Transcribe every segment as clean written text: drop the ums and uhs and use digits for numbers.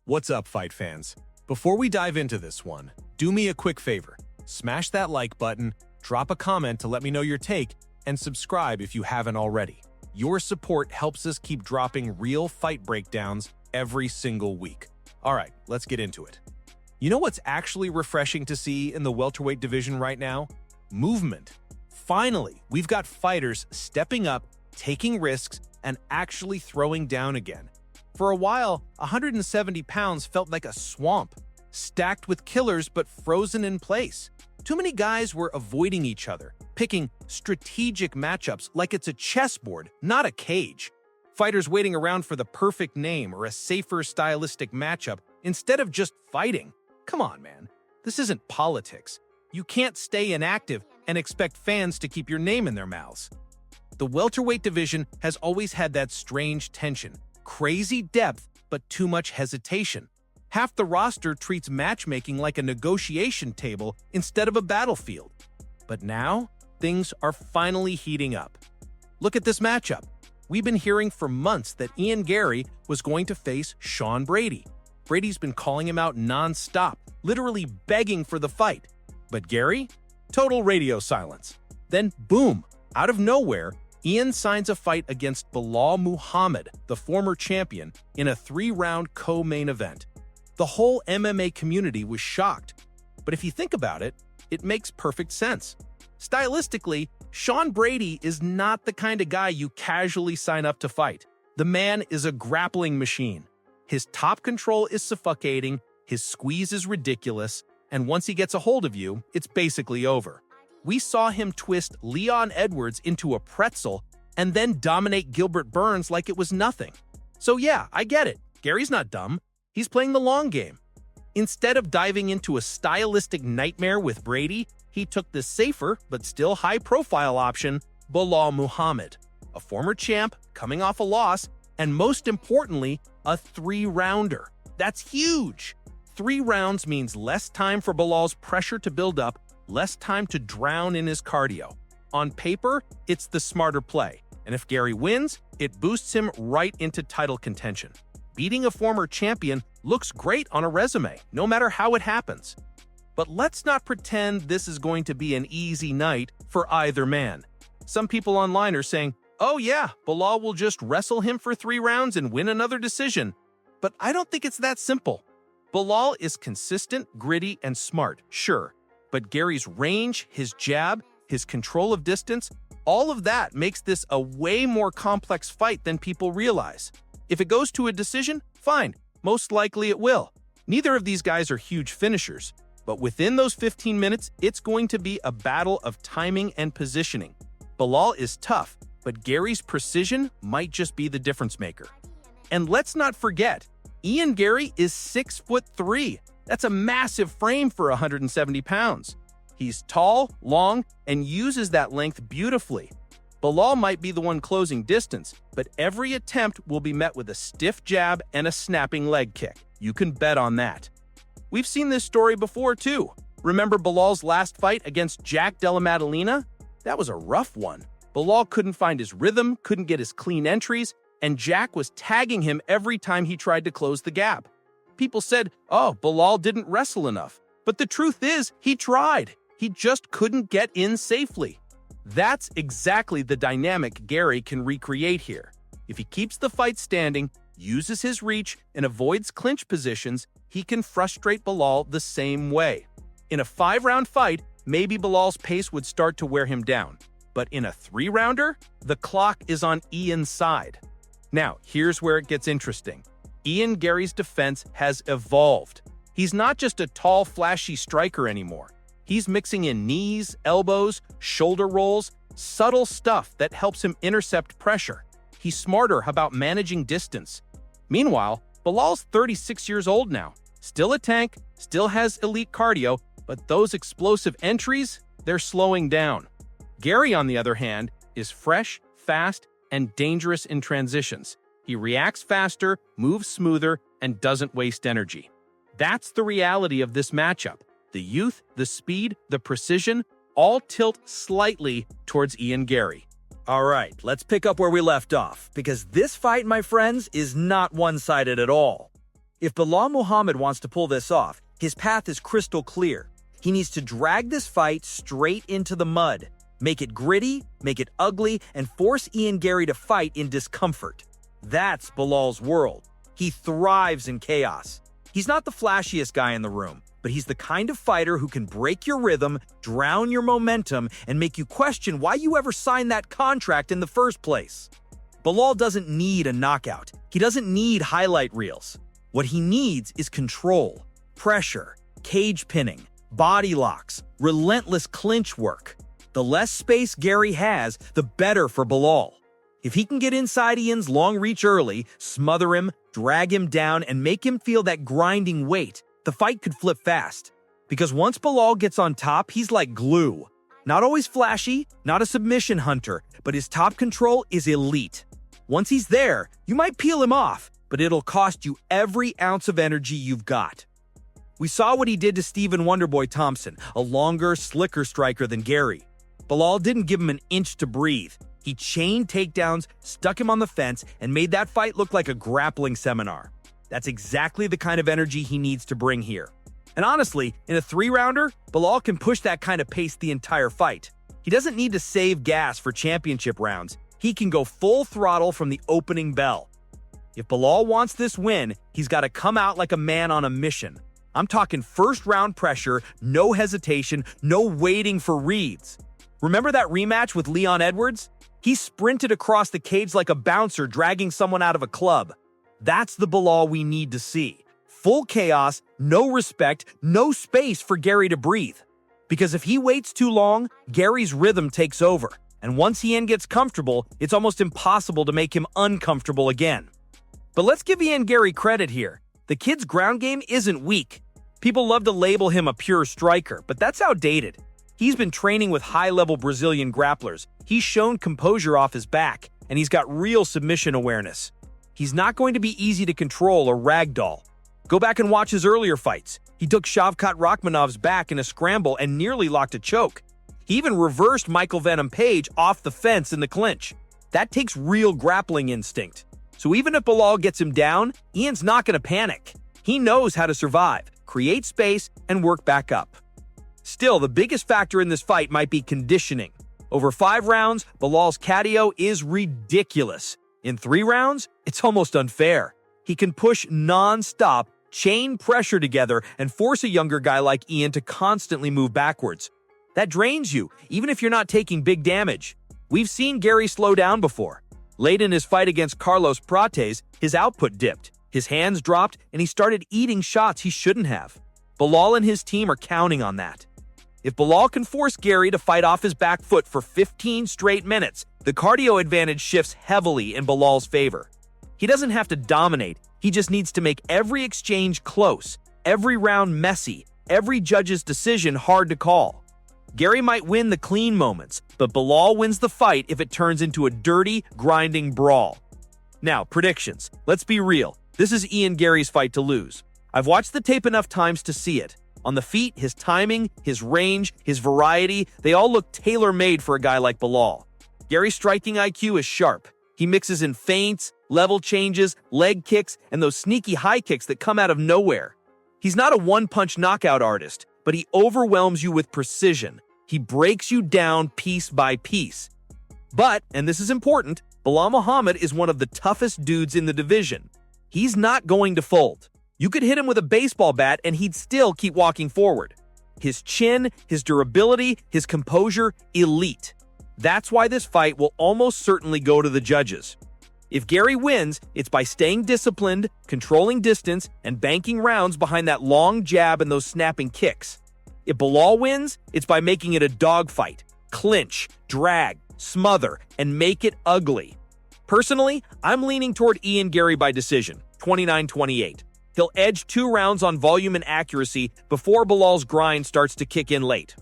What's up, fight fans? Before we dive into this one, do me a quick favor. Smash that like button, drop a comment to let me know your take, and subscribe if you haven't already. Your support helps us keep dropping real fight breakdowns every single week. Alright, let's get into it. You know what's actually refreshing to see in the welterweight division right now? Movement. Finally, we've got fighters stepping up, taking risks, and actually throwing down again. For a while, 170 pounds felt like a swamp, stacked with killers but frozen in place. Too many guys were avoiding each other, picking strategic matchups like it's a chessboard, not a cage. Fighters waiting around for the perfect name or a safer stylistic matchup instead of just fighting. Come on, man. This isn't politics. You can't stay inactive and expect fans to keep your name in their mouths. The welterweight division has always had that strange tension. Crazy depth, but too much hesitation. Half the roster treats matchmaking like a negotiation table instead of a battlefield. But now, things are finally heating up. Look at this matchup. We've been hearing for months that Garry was going to face Sean Brady. Brady's been calling him out non-stop, literally begging for the fight. But Garry? Total radio silence. Then boom, out of nowhere, signs a fight against Belal Muhammad, the former champion, in a 3-round co-main event. The whole MMA community was shocked. But if you think about it, it makes perfect sense. Stylistically, Sean Brady is not the kind of guy you casually sign up to fight. The man is a grappling machine. His top control is suffocating, his squeeze is ridiculous, and once he gets a hold of you, it's basically over. We saw him twist Leon Edwards into a pretzel and then dominate Gilbert Burns like it was nothing. So yeah, I get it. Garry's not dumb. He's playing the long game. Instead of diving into a stylistic nightmare with Brady, he took the safer but still high-profile option, Belal Muhammad, a former champ coming off a loss, and most importantly, a 3-rounder. That's huge! 3 rounds means less time for Belal's pressure to build up, less time to drown in his cardio. On paper, it's the smarter play, and if Garry wins, it boosts him right into title contention. Beating a former champion looks great on a resume, no matter how it happens. But let's not pretend this is going to be an easy night for either man. Some people online are saying, oh yeah, Belal will just wrestle him for 3 rounds and win another decision. But I don't think it's that simple. Belal is consistent, gritty, and smart, sure. But Garry's range, his jab, his control of distance, all of that makes this a way more complex fight than people realize. If it goes to a decision, fine. Most likely it will. Neither of these guys are huge finishers. But within those 15 minutes, it's going to be a battle of timing and positioning. Belal is tough, but Garry's precision might just be the difference maker. And let's not forget, Garry is 6'3". That's a massive frame for 170 pounds. He's tall, long, and uses that length beautifully. Belal might be the one closing distance, but every attempt will be met with a stiff jab and a snapping leg kick. You can bet on that. We've seen this story before too. Remember Belal's last fight against Della Maddalena? That was a rough one. Belal couldn't find his rhythm, couldn't get his clean entries, and Jack was tagging him every time he tried to close the gap. People said, oh, Belal didn't wrestle enough. But the truth is, he tried. He just couldn't get in safely. That's exactly the dynamic Garry can recreate here. If he keeps the fight standing, uses his reach, and avoids clinch positions, he can frustrate Belal the same way. In a 5-round fight, maybe Belal's pace would start to wear him down. But in a 3-rounder, the clock is on Ian's side. Now, here's where it gets interesting. Garry's defense has evolved. He's not just a tall, flashy striker anymore. He's mixing in knees, elbows, shoulder rolls, subtle stuff that helps him intercept pressure. He's smarter about managing distance. Meanwhile, Belal's 36 years old now. Still a tank, still has elite cardio, but those explosive entries, they're slowing down. Garry, on the other hand, is fresh, fast, and dangerous in transitions. He reacts faster, moves smoother, and doesn't waste energy. That's the reality of this matchup. The youth, the speed, the precision, all tilt slightly towards Garry. All right, let's pick up where we left off, because this fight, my friends, is not one-sided at all. If Belal Muhammad wants to pull this off, his path is crystal clear. He needs to drag this fight straight into the mud, make it gritty, make it ugly, and force Garry to fight in discomfort. That's Belal's world. He thrives in chaos. He's not the flashiest guy in the room, but he's the kind of fighter who can break your rhythm, drown your momentum, and make you question why you ever signed that contract in the first place. Belal doesn't need a knockout. He doesn't need highlight reels. What he needs is control, pressure, cage pinning, body locks, relentless clinch work. The less space Garry has, the better for Belal. If he can get inside Ian's long reach early, smother him, drag him down, and make him feel that grinding weight, the fight could flip fast. Because once Belal gets on top, he's like glue. Not always flashy, not a submission hunter, but his top control is elite. Once he's there, you might peel him off, but it'll cost you every ounce of energy you've got. We saw what he did to Stephen Wonderboy Thompson, a longer, slicker striker than Garry. Belal didn't give him an inch to breathe. He chained takedowns, stuck him on the fence, and made that fight look like a grappling seminar. That's exactly the kind of energy he needs to bring here. And honestly, in a 3-rounder, Belal can push that kind of pace the entire fight. He doesn't need to save gas for championship rounds. He can go full throttle from the opening bell. If Belal wants this win, he's got to come out like a man on a mission. I'm talking first-round pressure, no hesitation, no waiting for reads. Remember that rematch with Leon Edwards? He sprinted across the cage like a bouncer dragging someone out of a club. That's the Belal we need to see. Full chaos, no respect, no space for Garry to breathe. Because if he waits too long, Garry's rhythm takes over. And once Ian gets comfortable, it's almost impossible to make him uncomfortable again. But let's give Garry credit here. The kid's ground game isn't weak. People love to label him a pure striker, but that's outdated. He's been training with high-level Brazilian grapplers. He's shown composure off his back, and he's got real submission awareness. He's not going to be easy to control or ragdoll. Go back and watch his earlier fights. He took Shavkat Rakhmonov's back in a scramble and nearly locked a choke. He even reversed Michael Venom Page off the fence in the clinch. That takes real grappling instinct. So even if Belal gets him down, Ian's not going to panic. He knows how to survive, create space, and work back up. Still, the biggest factor in this fight might be conditioning. Over 5 rounds, Belal's cardio is ridiculous. In 3 rounds, it's almost unfair. He can push non-stop, chain pressure together, and force a younger guy like Ian to constantly move backwards. That drains you, even if you're not taking big damage. We've seen Garry slow down before. Late in his fight against Carlos Prates, his output dipped, his hands dropped, and he started eating shots he shouldn't have. Belal and his team are counting on that. If Belal can force Garry to fight off his back foot for 15 straight minutes, the cardio advantage shifts heavily in Belal's favor. He doesn't have to dominate, he just needs to make every exchange close, every round messy, every judge's decision hard to call. Garry might win the clean moments, but Belal wins the fight if it turns into a dirty, grinding brawl. Now, predictions. Let's be real. This is Garry's fight to lose. I've watched the tape enough times to see it. On the feet, his timing, his range, his variety, they all look tailor-made for a guy like Belal. Garry's striking IQ is sharp. He mixes in feints, level changes, leg kicks, and those sneaky high kicks that come out of nowhere. He's not a one-punch knockout artist, but he overwhelms you with precision. He breaks you down piece by piece. But, and this is important, Belal Muhammad is one of the toughest dudes in the division. He's not going to fold. You could hit him with a baseball bat and he'd still keep walking forward. His chin, his durability, his composure, elite. That's why this fight will almost certainly go to the judges. If Garry wins, it's by staying disciplined, controlling distance, and banking rounds behind that long jab and those snapping kicks. If Belal wins, it's by making it a dogfight, clinch, drag, smother, and make it ugly. Personally, I'm leaning toward Garry by decision, 29-28. He'll edge 2 rounds on volume and accuracy before Belal's grind starts to kick in late.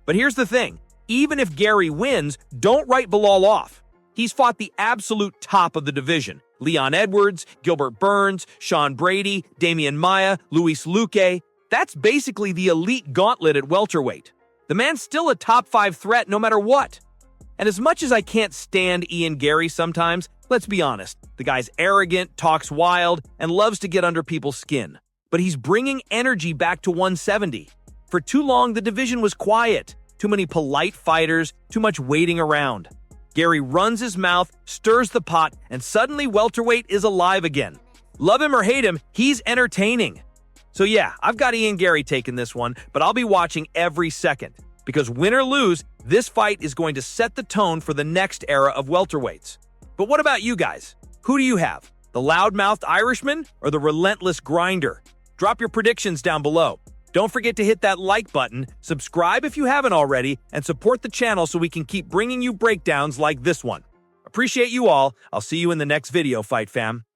But here's the thing, even if Garry wins, don't write Belal off. He's fought the absolute top of the division. Leon Edwards, Gilbert Burns, Sean Brady, Damian Maia, Luis Luque. That's basically the elite gauntlet at welterweight. The man's still a top 5 threat no matter what. And as much as I can't stand Garry sometimes, Let's be honest, the guy's arrogant, talks wild, and loves to get under people's skin. But he's bringing energy back to 170. For too long, the division was quiet. Too many polite fighters, too much waiting around. Garry runs his mouth, stirs the pot, and suddenly welterweight is alive again. Love him or hate him, he's entertaining. So yeah, I've got Garry taking this one, but I'll be watching every second. Because win or lose, this fight is going to set the tone for the next era of welterweights. But what about you guys? Who do you have? The loud-mouthed Irishman or the relentless grinder? Drop your predictions down below. Don't forget to hit that like button, subscribe if you haven't already, and support the channel so we can keep bringing you breakdowns like this one. Appreciate you all. I'll see you in the next video, Fight Fam.